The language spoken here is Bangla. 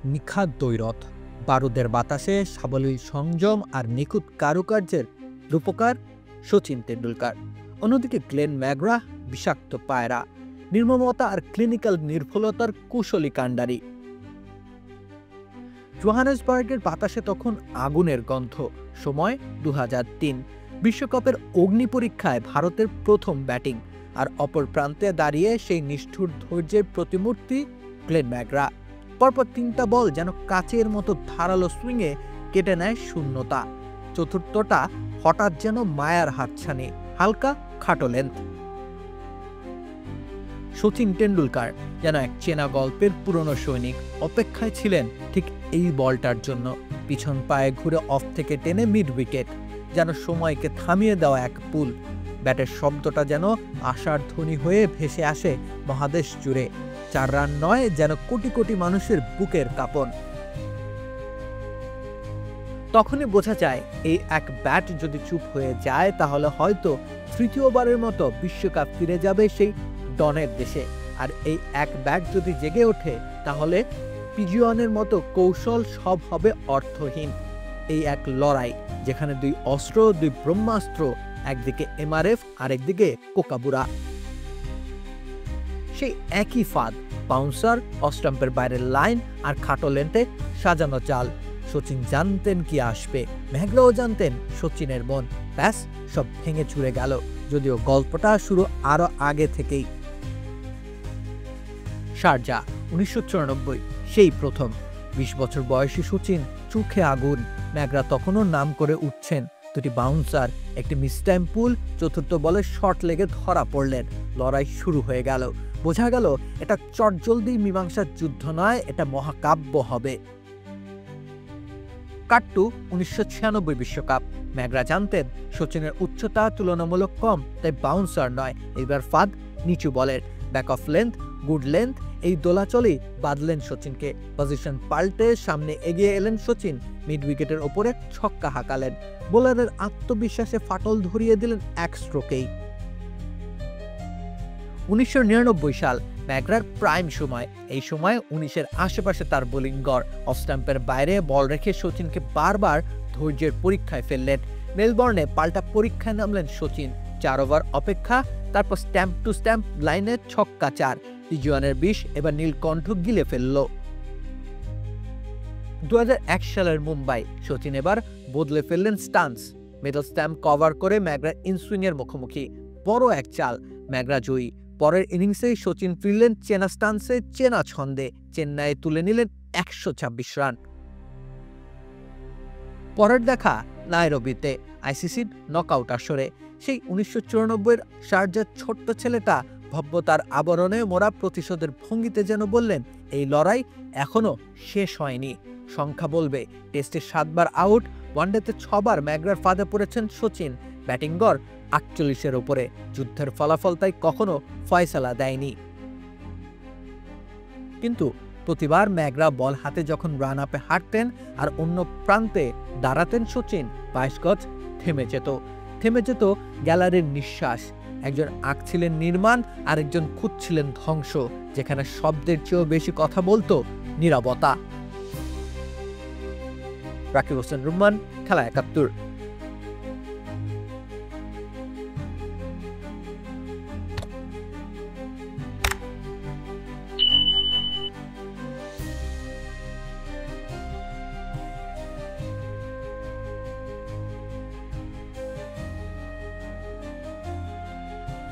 নিখাদ দ্বৈরথ, বারুদের বাতাসে সাবলীল সংযম আর নিখুঁত কারুকার্যের রূপকার শচীন তেন্ডুলকার। অন্যদিকে গ্লেন ম্যাকগ্রা বিষাক্ত পায়রা, নির্মমতা আর ক্লিনিক্যাল নির্ভুলতার কুশলী কাণ্ডারি। জোহানেসবার্গের বাতাসে তখন আগুনের গন্ধ। সময় 2003, বিশ্বকাপের অগ্নি পরীক্ষায় ভারতের প্রথম ব্যাটিং, আর অপর প্রান্তে দাঁড়িয়ে সেই নিষ্ঠুর ধৈর্যের প্রতিমূর্তি গ্লেন ম্যাকগ্রা। পরপর 3টা বল যেন কাচের মতো ধারালো সুইংয়ে কেটে নেয় শূন্যতা। চতুর্থটা হঠাৎ যেন মায়ার হাতছানি, হালকা খাটো লেন্থ। শচীন টেন্ডুলকার যেন এক চেনা গল্পের পুরনো সৈনিক, অপেক্ষায় ছিলেন ঠিক এই বলটার জন্য। পিছন পায়ে ঘুরে অফ থেকে টেনে মিড উইকেট, যেন সময়কে থামিয়ে দেওয়া এক পুল। ব্যাটের শব্দটা যেন আশার ধ্বনি হয়ে ভেসে আসে মহাদেশ জুড়ে। 4 রান নয়, যেন কোটি কোটি মানুষের বুকের কাঁপন। তখনই বোঝা যায় এই এক ব্যাট যদি চুপ হয়ে যায় তাহলে হয়তো তৃতীয়বারের মতো বিশ্বকাপ ফিরে যাবে সেই ডনের দেশে। আর এই এক ব্যাট যদি জেগে ওঠে তাহলে পিজিয়নের মতো কৌশল সব হবে অর্থহীন। এই এক লড়াই যেখানে 2 অস্ত্র, 2 ব্রহ্মাস্ত্র, একদিকে এমআরএফ আর একদিকে কোকাবুরা। সেই একই ফাঁদ, বাউন্সার, অস্টাম্পের বাইরের লাইন আর খাটো লেন্থে সাজানো চাল। শচীন জানতেন কি আসবে, ম্যাকগ্রাও জানতেন শচীনের মন। ব্যাস, সব ভেঙে চুরে গেল, যদিও গল্পটা শুরু আরো আগে থেকেই। শারজাহ 1994, সেই প্রথম। 20 বছর বয়সী শচীন, চোখে আগুন। ম্যাকগ্রা তখনও নাম করে উঠছেন। 2টি বাউন্সার, একটি মিসটাইম পুল, চতুর্থ বলে শর্ট লেগে ধরা পড়লেন। লড়াই শুরু হয়ে গেল। বোঝা গেল এটা চটজলদি মীমাংসার যুদ্ধ নয়, এটা মহাকাব্য হবে। কাট্টু 1996 বিশ্বকাপ। ম্যাকগ্রা জানতেন শচীনের উচ্চতা তুলনামূলক কম, তাই বাউন্সার নয়, এবার ফাঁদ নিচু বলের। Back of length, good length, এই দোলাচলেই বাঁধলেন শচীনকে। পজিশন পাল্টে সামনে এগিয়ে এলেন শচীন, মিড উইকেটের ওপরে ছক্কা হাঁকালেন। বোলারের আত্মবিশ্বাসে ফাটল ধরিয়ে দিলেন এক স্ট্রোকেই। 1999 সাল, ম্যাকগ্রার প্রাইম সময়। এই সময় 19-এর আশেপাশে তার বোলিং গড়। অফ স্টাম্পের বাইরে বল রেখে শচীনকে বারবার ধৈর্যের পরীক্ষায় ফেললেন। মেলবোর্নে পাল্টা পরীক্ষায় নামলেন শচীন। 4 ওভার অপেক্ষা, তারপর স্ট্যাম্প টু স্ট্যাম্প লাইনে ছক্কা 4। পিজিয়নের বিষ এবার নীলকণ্ঠ গিলে ফেলল। 2001 সালের মুম্বাই, শচীন এবার বদলে ফেললেন স্টান্স। মিডল স্ট্যাম্প কভার করে ম্যাকগ্রা ইনসুইংয়ের মুখোমুখি। বড় এক চাল, ম্যাকগ্রা জয়ী। পরের ইনিংসেই শচীন ফিরলেন চেনা স্টান্সে, চেনা ছন্দে। চেন্নাইয়ে তুলে নিলেন 126 রান। পরের দেখা নাইরোবিতে, আইসিসির নকআউট আসরে। সেই 1994-এর শারজার ছোট্ট ছেলেটা ভব্যতার আবরণে মোড়া প্রতিশোধের ভঙ্গিতে যেন বললেন, এই লড়াই এখনো শেষ হয়নি। সংখ্যা বলবে। টেস্টে 7 বার আউট, ওয়ানডেতে 6 বার ম্যাকগ্রার ফাঁদে পড়েছেন শচীন। ব্যাটিং গড় 48-এর ওপরে। যুদ্ধের ফলাফল তাই কখনো ফয়সালা দেয়নি। কিন্তু প্রতিবার ম্যাকগ্রা বল হাতে যখন রান আপে হাঁটতেন আর অন্য প্রান্তে দাঁড়াতেন শচীন, 22 গজ থেমে যেত গ্যালারির নিঃশ্বাস। একজন আঁকছিলেন নির্মাণ, আরেকজন খুঁজছিলেন ধ্বংস। যেখানে শব্দের চেয়েও বেশি কথা বলতো নীরবতা। রাকিব হোসেন রুম্মান, খেলা 71।